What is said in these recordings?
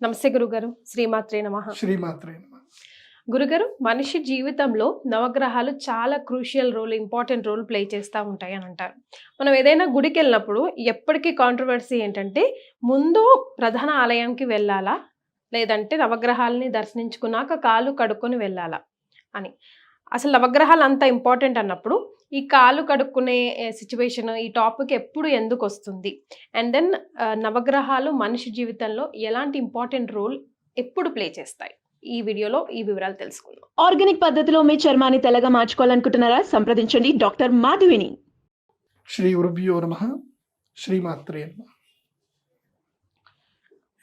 నమస్తే గురుగారు. శ్రీమాత్రే నమః. శ్రీమాత్రే నమః. గురుగారు, మనిషి జీవితంలో నవగ్రహాలు చాలా crucial role, important role play చేస్తూ ఉంటాయి అని అంటారు. మనం ఏదైనా గుడికి వెళ్ళినప్పుడు ఎప్పటికీ కాంట్రవర్సీ ఏంటంటే, ముందు ప్రధాన ఆలయానికి వెళ్ళాలా, లేదంటే నవగ్రహాలని దర్శించుకున్నాక కాళ్ళు కడుక్కొని వెళ్ళాలా అని. అసలు నవగ్రహాలు అంత ఇంపార్టెంట్ అన్నప్పుడు ఈ కాళ్ళు కడుక్కునే సిచ్యువేషన్, ఈ టాపిక్ ఎప్పుడు ఎందుకు వస్తుంది? అండ్ దెన్ నవగ్రహాలు మనిషి జీవితంలో ఎలాంటి ఇంపార్టెంట్ రోల్ ఎప్పుడు ప్లే చేస్తాయి? ఈ వీడియోలో ఈ వివరాలు తెలుసుకుందాం. ఆర్గానిక్ పద్ధతిలో మీ చర్మాన్ని తెల్లగా మార్చుకోవాలనుకుంటున్నారా? సంప్రదించండి డాక్టర్ మాధవిని. శ్రీ గురుభ్యో నమః. శ్రీమాత్రే నమః.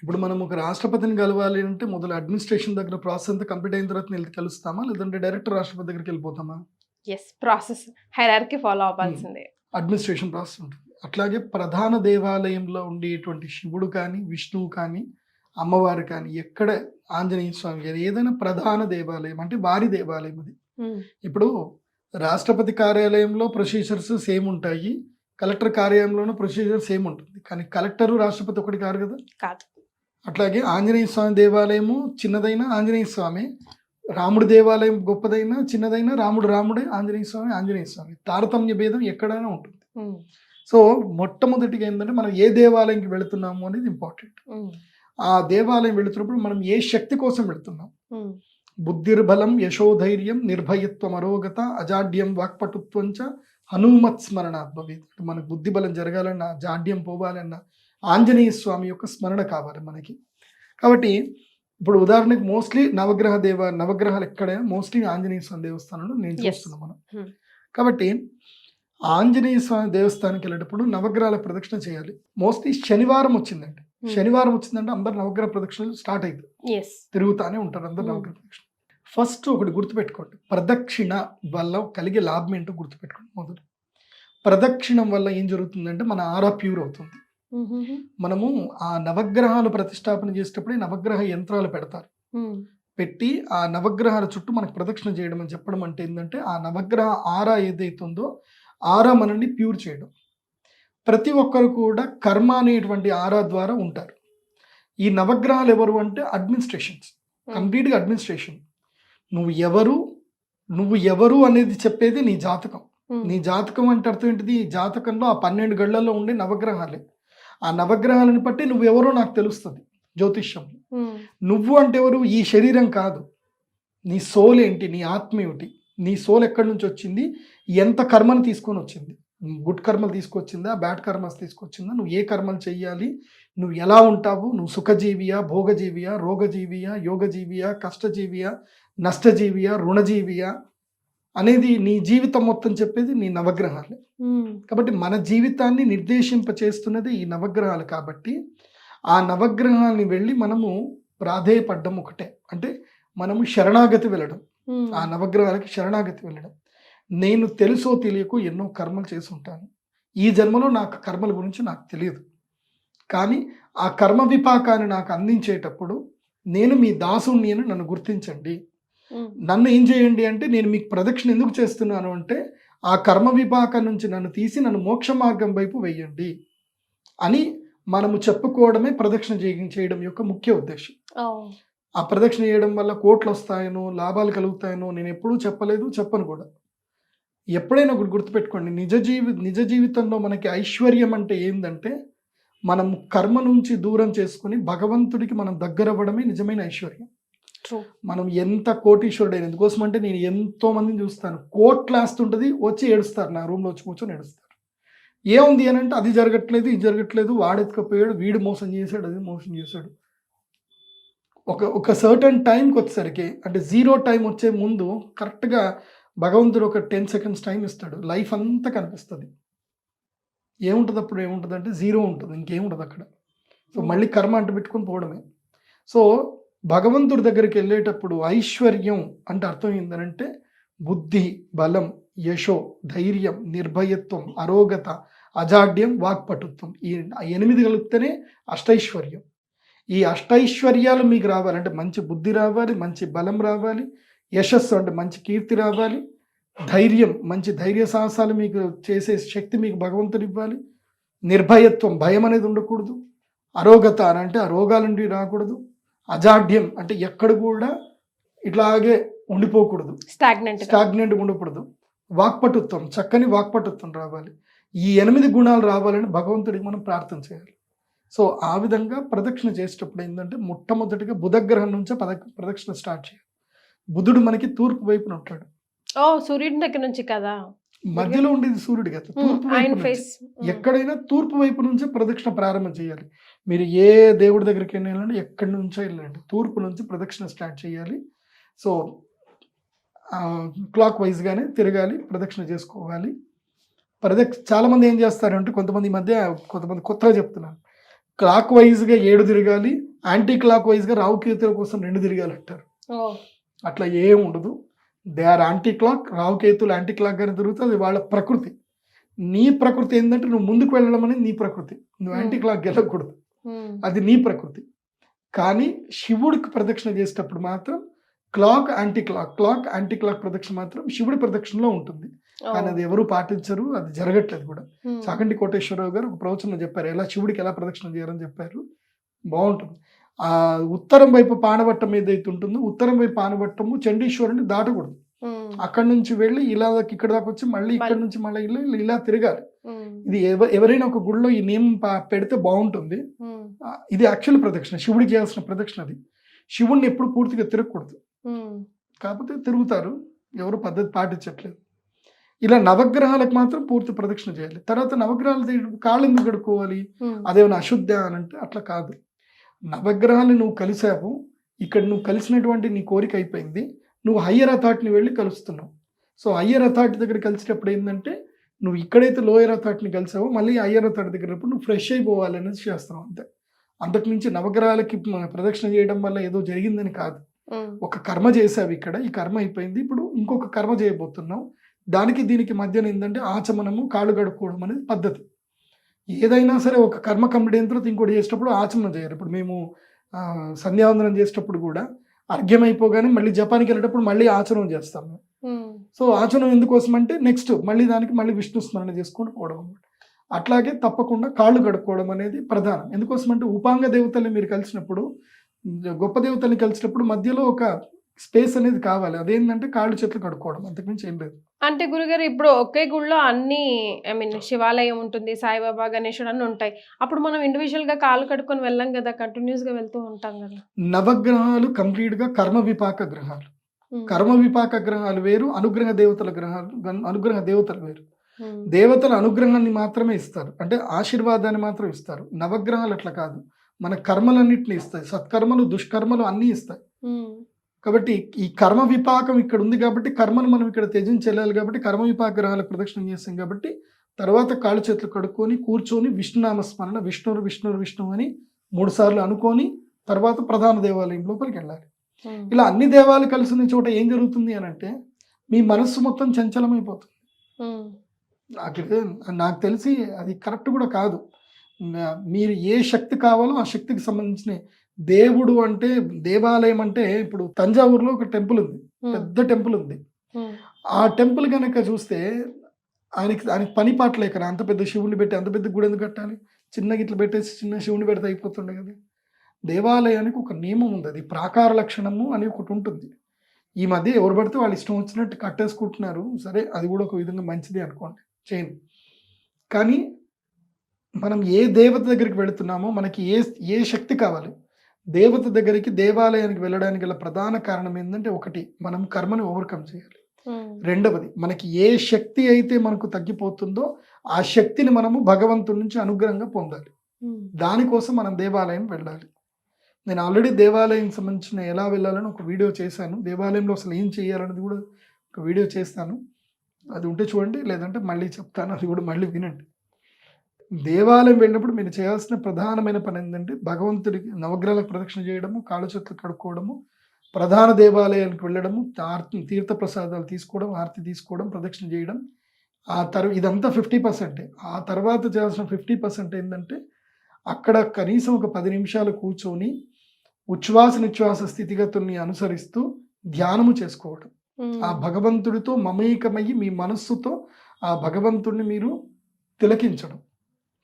ఇప్పుడు మనం ఒక రాష్ట్రపతిని కలవాలి అంటే మొదలు అడ్మినిస్ట్రేషన్ దగ్గర ప్రాసెస్ అంతా కంప్లీట్ అయిన తర్వాత వెళ్ళి కలుస్తామా, లేదంటే డైరెక్ట్ రాష్ట్రపతి దగ్గరికి వెళ్ళిపోతామా? ఎస్, ప్రాసెస్ హైరార్కీ ఫాలో అవ్వాల్సిందే. అడ్మినిస్ట్రేషన్ ప్రాసెస్ ఉంటుంది. అట్లాగే ప్రధాన దేవాలయంలో ఉండేటువంటి శివుడు కానీ, విష్ణువు కానీ, అమ్మవారు కానీ, ఎక్కడ ఆంజనేయ స్వామి గారు, ఏదైనా ప్రధాన దేవాలయం అంటే వారి దేవాలయం అది. ఇప్పుడు రాష్ట్రపతి కార్యాలయంలో ప్రొసీజర్స్ సేమ్ ఉంటాయి, కలెక్టర్ కార్యాలయంలోనూ ప్రొసీజర్ సేమ్ ఉంటుంది. కానీ కలెక్టరు రాష్ట్రపతి ఒకటి కాదు కదా. కాదు. అట్లాగే ఆంజనేయ స్వామి దేవాలయము చిన్నదైన ఆంజనేయ స్వామి, రాముడి దేవాలయం గొప్పదైనా చిన్నదైనా రాముడే, ఆంజనేయ స్వామి. తారతమ్య భేదం ఎక్కడైనా ఉంటుంది. సో మొట్టమొదటిగా ఏంటంటే మనం ఏ దేవాలయంకి వెళుతున్నాము అనేది ఇంపార్టెంట్. ఆ దేవాలయం వెళుతున్నప్పుడు మనం ఏ శక్తి కోసం వెళుతున్నాం? బుద్ధిర్బలం యశోధైర్యం నిర్భయత్వం అరోగత అజాడ్యం వాక్పటుత్వంచ హనుమత్ స్మరణాత్ భవేత్. మనకు బుద్ధి బలం జరగాలన్నా, జాడ్యం పోవాలన్నా ఆంజనేయ స్వామి యొక్క స్మరణ కావాలి మనకి. కాబట్టి ఇప్పుడు ఉదాహరణకి మోస్ట్లీ నవగ్రహాలు ఎక్కడైనా మోస్ట్లీ ఆంజనేయ స్వామి దేవస్థానంలో నేను చూస్తున్నాం మనం. కాబట్టి ఆంజనేయ స్వామి దేవస్థానానికి వెళ్ళేటప్పుడు నవగ్రహాల ప్రదక్షిణ చేయాలి. మోస్ట్లీ శనివారం వచ్చిందంటే అందరు నవగ్రహ ప్రదక్షిణలు స్టార్ట్ అవుతాయి, తిరుగుతానే ఉంటారు అందరు నవగ్రహ ప్రదక్షిణ. ఫస్ట్ ఒకటి గుర్తుపెట్టుకోండి, ప్రదక్షిణ వల్ల కలిగే లాభం ఏంటో గుర్తుపెట్టుకోండి. మొదలు ప్రదక్షిణం వల్ల ఏం జరుగుతుందంటే మన ఆరా ప్యూర్ అవుతుంది. మనము ఆ నవగ్రహాలు ప్రతిష్టాపన చేసేటప్పుడే నవగ్రహ యంత్రాలు పెడతారు. పెట్టి ఆ నవగ్రహాల చుట్టూ మనకు ప్రదక్షిణ చేయడం అని చెప్పడం అంటే ఏంటంటే ఆ నవగ్రహ ఆరా ఏదైతుందో ఆరా మనల్ని ప్యూర్ చేయడం. ప్రతి ఒక్కరు కూడా కర్మ అనేటువంటి ఆరా ద్వారా ఉంటారు. ఈ నవగ్రహాలు ఎవరు అంటే అడ్మినిస్ట్రేషన్స్, కంప్లీట్గా అడ్మినిస్ట్రేషన్. నువ్వు ఎవరు అనేది చెప్పేది నీ జాతకం. నీ జాతకం అంటే అర్థం ఏంటిది? ఈ జాతకంలో ఆ 12 గళ్ళల్లో ఉండే నవగ్రహాలే. ఆ నవగ్రహాలను బట్టి నువ్వెవరో నాకు తెలుస్తుంది జ్యోతిష్యం. నువ్వు అంటే ఎవరు? ఈ శరీరం కాదు. నీ సోల్ ఏంటి? నీ ఆత్మ ఏమిటి? నీ సోల్ ఎక్కడి నుంచి వచ్చింది? ఎంత కర్మను తీసుకొని వచ్చింది? గుడ్ కర్మలు తీసుకొచ్చిందా, బ్యాడ్ కర్మస్ తీసుకొచ్చిందా? నువ్వు ఏ కర్మలు చెయ్యాలి? నువ్వు ఎలా ఉంటావు? నువ్వు సుఖజీవియా, భోగజీవియా, రోగజీవియా, యోగజీవియా, కష్టజీవియా, నష్టజీవియా, రుణజీవియా అనేది నీ జీవితం మొత్తం చెప్పేది నీ నవగ్రహాలే. కాబట్టి మన జీవితాన్ని నిర్దేశింపచేస్తున్నది ఈ నవగ్రహాలు. కాబట్టి ఆ నవగ్రహాలని వెళ్ళి మనము ప్రాధేయపడ్డం ఒకటే, అంటే మనము శరణాగతి వెళ్ళడం, ఆ నవగ్రహాలకి శరణాగతి వెళ్ళడం. నేను తెలుసో తెలియకో ఎన్నో కర్మలు చేసి ఉంటాను. ఈ జన్మలో నాకు కర్మల గురించి నాకు తెలియదు, కానీ ఆ కర్మ విపాకాన్ని నాకు అందించేటప్పుడు నేను మీ దాసుని అని నన్ను గుర్తించండి. నన్ను ఏం చేయండి అంటే, నేను మీకు ప్రదక్షిణ ఎందుకు చేస్తున్నాను అంటే ఆ కర్మ విపాకం నుంచి నన్ను తీసి నన్ను మోక్ష మార్గం వైపు వెయ్యండి అని మనము చెప్పుకోవడమే ప్రదక్షిణ చేయడం యొక్క ముఖ్య ఉద్దేశం. ఆ ప్రదక్షిణ చేయడం వల్ల కోట్లు వస్తాయనో, లాభాలు కలుగుతాయనో నేను ఎప్పుడూ చెప్పలేదు, చెప్పను కూడా. ఎప్పుడైనా ఒకటి గుర్తుపెట్టుకోండి, నిజ జీవితంలో మనకి ఐశ్వర్యం అంటే ఏంటంటే మనం కర్మ నుంచి దూరం చేసుకుని భగవంతుడికి మనం దగ్గర అవ్వడమే నిజమైన ఐశ్వర్యం. మనం ఎంత కోటీశ్వరుడైన, ఎందుకోసం అంటే నేను ఎంతో మందిని చూస్తాను, కోట్ల ఆస్తి ఉంటుంది, వచ్చి ఏడుస్తారు, నా రూమ్లో వచ్చి కూర్చొని ఏడుస్తారు. ఏముంది అని అంటే అది జరగట్లేదు, ఇది జరగట్లేదు, వాడెత్తుకపోయాడు, వీడు మోసం చేశాడు, అది మోసం చేశాడు. ఒక సర్టన్ టైంకి వచ్చేసరికి, అంటే 0 టైం వచ్చే ముందు కరెక్ట్గా భగవంతుడు ఒక 10 seconds టైం ఇస్తాడు, లైఫ్ అంతా కనిపిస్తుంది. ఏముంటుంది అప్పుడు? ఏముంటుంది అంటే 0 ఉంటుంది, ఇంకేముంటుంది అక్కడ. సో మళ్ళీ కర్మ అంటు పెట్టుకొని పోవడమే. సో భగవంతుడి దగ్గరికి వెళ్ళేటప్పుడు ఐశ్వర్యం అంటే అర్థం ఏంటంటే బుద్ధి, బలం, యశో, ధైర్యం, నిర్భయత్వం, అరోగత, అజాడ్యం, వాక్పటుత్వం. ఈ 8 కలిపితేనే అష్టైశ్వర్యం. ఈ అష్టైశ్వర్యాలు మీకు రావాలంటే మంచి బుద్ధి రావాలి, మంచి బలం రావాలి, యశస్సు అంటే మంచి కీర్తి రావాలి, ధైర్యం, మంచి ధైర్య సాహసాలు మీకు చేసే శక్తి మీకు భగవంతుడు ఇవ్వాలి, నిర్భయత్వం, భయం అనేది ఉండకూడదు, అరోగత అని అంటే ఆ రోగాల నుండి రాకూడదు, అజాడ్యం అంటే ఎక్కడ కూడా ఇట్లాగే ఉండిపోకూడదు, స్టాగ్నెంట్ ఉండకూడదు. వాక్పటుత్వం, చక్కని వాక్పటుత్వం రావాలి. ఈ 8 గుణాలు రావాలని భగవంతుడికి మనం ప్రార్థన చేయాలి. సో ఆ విధంగా ప్రదక్షిణ చేసేటప్పుడు ఏంటంటే మొట్టమొదటిగా బుధగ్రహం నుంచే ప్రదక్షిణ స్టార్ట్ చేయాలి. బుధుడు మనకి తూర్పు వైపున ఉంటాడు. సూర్యుడి దగ్గర నుంచి కదా, మధ్యలో ఉండేది సూర్యుడు కదా, తూర్పు వైపు నుంచి. ఎక్కడైనా తూర్పు వైపు నుంచే ప్రదక్షిణ ప్రారంభం చేయాలి. మీరు ఏ దేవుడి దగ్గరికి వెళ్ళాలంటే ఎక్కడి నుంచో వెళ్ళండి, తూర్పు నుంచి ప్రదక్షిణ స్టార్ట్ చేయాలి. సో క్లాక్ వైజ్గానే తిరగాలి, ప్రదక్షిణ చేసుకోవాలి. చాలా మంది ఏం చేస్తారంటే కొంతమంది కొత్తగా చెప్తున్నారు, క్లాక్ వైజ్గా 7 తిరగాలి, యాంటీ క్లాక్ వైజ్గా రావుకేతుల కోసం 2 తిరగాలి అంటారు. అట్లా ఏం ఉండదు. They are anti clock. రావుకేతులు యాంటీ క్లాక్ గానే తిరుగుతుంది, అది వాళ్ళ ప్రకృతి. నీ ప్రకృతి ఏంటంటే నువ్వు ముందుకు వెళ్ళడం అనేది నీ ప్రకృతి, నువ్వు యాంటీ క్లాక్ వెళ్ళకూడదు, అది నీ ప్రకృతి. కానీ శివుడికి ప్రదక్షిణ చేసేటప్పుడు మాత్రం క్లాక్ యాంటీ క్లాక్ ప్రదక్షిణ మాత్రం శివుడి ప్రదక్షిణలో ఉంటుంది. కానీ అది ఎవరు పాటించరు, అది జరగట్లేదు కూడా. చాగంటి కోటేశ్వరరావు గారు ఒక ప్రవచనం చెప్పారు, ఎలా శివుడికి ఎలా ప్రదక్షిణ చేయాలని చెప్పారు. బాగుంటుంది. ఆ ఉత్తరం వైపు పానవట్టం ఏదైతే ఉంటుందో, ఉత్తరం వైపు పానవట్టము చండీశ్వరుని దాటకూడదు. అక్కడి నుంచి వెళ్ళి ఇలా ఇక్కడ దాకా వచ్చి మళ్ళీ ఇక్కడ నుంచి మళ్ళీ ఇలా తిరగాలి. ఇది ఎవరైనా ఒక గుడిలో ఈ నియమం పెడితే బాగుంటుంది. ఇది యాక్చువల్ ప్రదక్షిణ, శివుడికి చేయాల్సిన ప్రదక్షిణ. అది శివుడిని ఎప్పుడు పూర్తిగా తిరగకూడదు, కాకపోతే తిరుగుతారు, ఎవరు పద్ధతి పాటించట్లేదు. ఇలా నవగ్రహాలకు మాత్రం పూర్తి ప్రదక్షిణ చేయాలి. తర్వాత నవగ్రహాలు కాళ్ళు ఎందుకు కడుక్కోవాలి, అదేమైనా అశుద్ధ అని అంటే అట్లా కాదు. నవగ్రహాన్ని నువ్వు కలిసావు, ఇక్కడ నువ్వు కలిసినటువంటి నీ కోరిక అయిపోయింది, నువ్వు హయ్యర్ అథారిటీని వెళ్ళి కలుస్తున్నావు. సో హయ్యర్ అథారిటీ దగ్గర కలిసేటప్పుడు ఏంటంటే నువ్వు ఇక్కడైతే లోయర్ అథారిటీని కలిసావో మళ్ళీ హయ్యర్ అథారిటీ దగ్గర నువ్వు ఫ్రెష్ అయిపోవాలి అనేది చేస్తావు అంతే. అంతకు మించి నవగ్రహాలకి ప్రదక్షిణ చేయడం వల్ల ఏదో జరిగిందని కాదు. ఒక కర్మ చేసావు ఇక్కడ, ఈ కర్మ అయిపోయింది, ఇప్పుడు ఇంకొక కర్మ చేయబోతున్నావు. దానికి దీనికి మధ్యన ఏంటంటే ఆచమనము, కాళ్ళు గడుపుకోవడం అనేది పద్ధతి. ఏదైనా సరే ఒక కర్మ కంప్లీట్ అయిన తర్వాత ఇంకోటి చేసేటప్పుడు ఆచమనం చేయాలి. ఇప్పుడు మేము సంధ్యావందనం చేసేటప్పుడు కూడా అర్ఘ్యం అయిపోగానే మళ్ళీ జపానికి వెళ్ళేటప్పుడు మళ్ళీ ఆచమనం చేస్తాము. సో ఆచమనం ఎందుకోసం అంటే నెక్స్ట్ మళ్ళీ దానికి మళ్ళీ విష్ణు స్మరణ చేసుకుంటూ పోవడం అనమాట. అట్లాగే తప్పకుండా కాళ్ళు కడుక్కోవడం అనేది ప్రధానం. ఎందుకోసం అంటే ఉపాంగ దేవతల్ని మీరు కలిసినప్పుడు, గొప్ప దేవతల్ని కలిసినప్పుడు మధ్యలో ఒక స్పేస్ అనేది కావాలి. అదేంటంటే కాళ్ళు చేతులు కడుక్కోవడం, అంతకుమించి ఏం లేదు. అంటే గురుగారు ఇప్పుడు ఒకే గుళ్ళో అన్ని శివాలయం ఉంటుంది, సాయిబాబా, గణేశుడు అన్ని ఉంటాయి. అప్పుడు మనం ఇండివిజువల్ గా కాళ్ళు కడుక్కొని వెళ్ళాం కదా, కంటిన్యూస్ గా వెళ్తూ ఉంటాం కదా. నవగ్రహాలు కంప్లీట్ గా కర్మ విపాక గ్రహాలు. కర్మ విపాక గ్రహాలు వేరు, అనుగ్రహ దేవతల గ్రహాలు, అనుగ్రహ దేవతలు వేరు. దేవతల అనుగ్రహాన్ని మాత్రమే ఇస్తారు, అంటే ఆశీర్వాదాన్ని మాత్రం ఇస్తారు. నవగ్రహాలు అట్లా కాదు, మన కర్మలన్నింటినీ ఇస్తాయి, సత్కర్మలు దుష్కర్మలు అన్నీ ఇస్తాయి. కాబట్టి ఈ కర్మ విపాకం ఇక్కడ ఉంది కాబట్టి కర్మను మనం ఇక్కడ త్యజించెళ్ళాలి కాబట్టి కర్మ విపాక గ్రహాలకు ప్రదక్షిణ చేస్తాం. కాబట్టి తర్వాత కాళ్ళు చేతులు కడుక్కొని కూర్చొని విష్ణునామస్మరణ, విష్ణువు విష్ణువు విష్ణువు అని 3 సార్లు అనుకొని తర్వాత ప్రధాన దేవాలయం లోపలికి వెళ్ళాలి. ఇలా అన్ని దేవాలయాలు కలిసిన చోట ఏం జరుగుతుంది అని అంటే మీ మనస్సు మొత్తం చంచలమైపోతుంది. నాకు తెలిసి అది కరెక్ట్ కూడా కాదు. మీరు ఏ శక్తి కావాలో ఆ శక్తికి సంబంధించిన దేవుడు అంటే, దేవాలయం అంటే ఇప్పుడు తంజావూరులో ఒక టెంపుల్ ఉంది, పెద్ద టెంపుల్ ఉంది. ఆ టెంపుల్ కనుక చూస్తే ఆయనకి పని పాట లేక అంత పెద్ద శివుని పెట్టి అంత పెద్ద గుడి ఎందుకు కట్టాలి, చిన్న గిట్ల పెట్టేసి చిన్న శివుని పెడితే అయిపోతుండే కదా. దేవాలయానికి ఒక నియమం ఉంది, అది ప్రాకార లక్షణము అని ఒకటి ఉంటుంది. ఈ మధ్య ఎవరు పడితే వాళ్ళు ఇష్టం వచ్చినట్టు కట్టేసుకుంటున్నారు. సరే, అది కూడా ఒక విధంగా మంచిది అనుకోండి, చేయండి. కానీ మనం ఏ దేవత దగ్గరికి వెళుతున్నామో మనకి ఏ శక్తి కావాలి, దేవత దగ్గరికి దేవాలయానికి వెళ్ళడానికి గల ప్రధాన కారణం ఏంటంటే, ఒకటి మనం కర్మని ఓవర్కమ్ చేయాలి, రెండవది మనకి ఏ శక్తి అయితే మనకు తగ్గిపోతుందో ఆ శక్తిని మనము భగవంతుడి నుంచి అనుగ్రహంగా పొందాలి. దానికోసం మనం దేవాలయం వెళ్ళాలి. నేను ఆల్రెడీ దేవాలయం సంబంధించిన ఎలా వెళ్ళాలని ఒక వీడియో చేశాను, దేవాలయంలో అసలు ఏం చేయాలనేది కూడా ఒక వీడియో చేస్తాను. అది ఉంటే చూడండి, లేదంటే మళ్ళీ చెప్తాను, అది కూడా మళ్ళీ వినండి. దేవాలయం వెళ్ళినప్పుడు మీరు చేయాల్సిన ప్రధానమైన పని ఏంటంటే భగవంతుడికి నవగ్రహాలకు ప్రదక్షిణ చేయడము, కాళ్ళు చేతులు కడుక్కోవడము, ప్రధాన దేవాలయానికి వెళ్ళడము, తీర్థ ప్రసాదాలు తీసుకోవడం, ఆరతి తీసుకోవడం, ప్రదక్షిణ చేయడం. ఇదంతా 50%. ఆ తర్వాత చేయాల్సిన 50% ఏంటంటే అక్కడ కనీసం ఒక 10 నిమిషాలు కూర్చొని ఉచ్ఛ్వాస నిశ్వాస స్థితిగతుల్ని అనుసరిస్తూ ధ్యానము చేసుకోవడం, ఆ భగవంతుడితో మమేకమయ్యి మీ మనస్సుతో ఆ భగవంతుడిని మీరు తిలకించడం,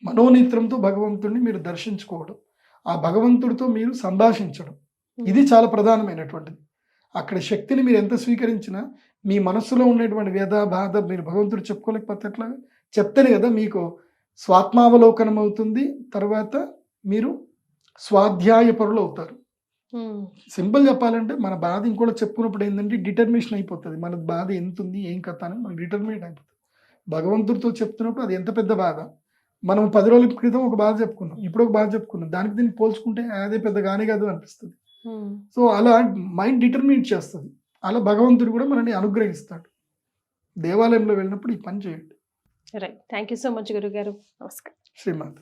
మనోనేత్రంతో భగవంతుడిని మీరు దర్శించుకోవడం, ఆ భగవంతుడితో మీరు సంభాషించడం. ఇది చాలా ప్రధానమైనటువంటిది. అక్కడ శక్తిని మీరు ఎంత స్వీకరించినా మీ మనస్సులో ఉన్నటువంటి వ్యధ బాధ మీరు భగవంతుడు చెప్పుకోలేకపోతే ఎట్లా? చెప్తేనే కదా మీకు స్వాత్మావలోకనం అవుతుంది. తర్వాత మీరు స్వాధ్యాయ పరులు అవుతారు. సింపుల్ చెప్పాలంటే మన బాధ ఇంకోటి చెప్పుకున్నప్పుడు ఏంటంటే డిటర్మినేషన్ అయిపోతుంది. మన బాధ ఎంత ఉంది ఏం కథ అని మనకు డిటర్మినేట్ అయిపోతుంది. భగవంతుడితో చెప్తున్నప్పుడు అది ఎంత పెద్ద బాధ. మనం 10 రోజుల క్రితం ఒక బాధ చెప్పుకున్నాం, ఇప్పుడు ఒక బాధ చెప్పుకున్నాం, దానికి దీన్ని పోల్చుకుంటే అదే పెద్ద గానే కాదు అనిపిస్తుంది. సో అలా మైండ్ డిటర్మినేట్ చేస్తుంది. అలా భగవంతుడు కూడా మనల్ని అనుగ్రహిస్తాడు. దేవాలయంలో వెళ్ళినప్పుడు ఈ పని చేయండి. Right. Thank you so much గురుగారు. నమస్కారం. శ్రీమాత.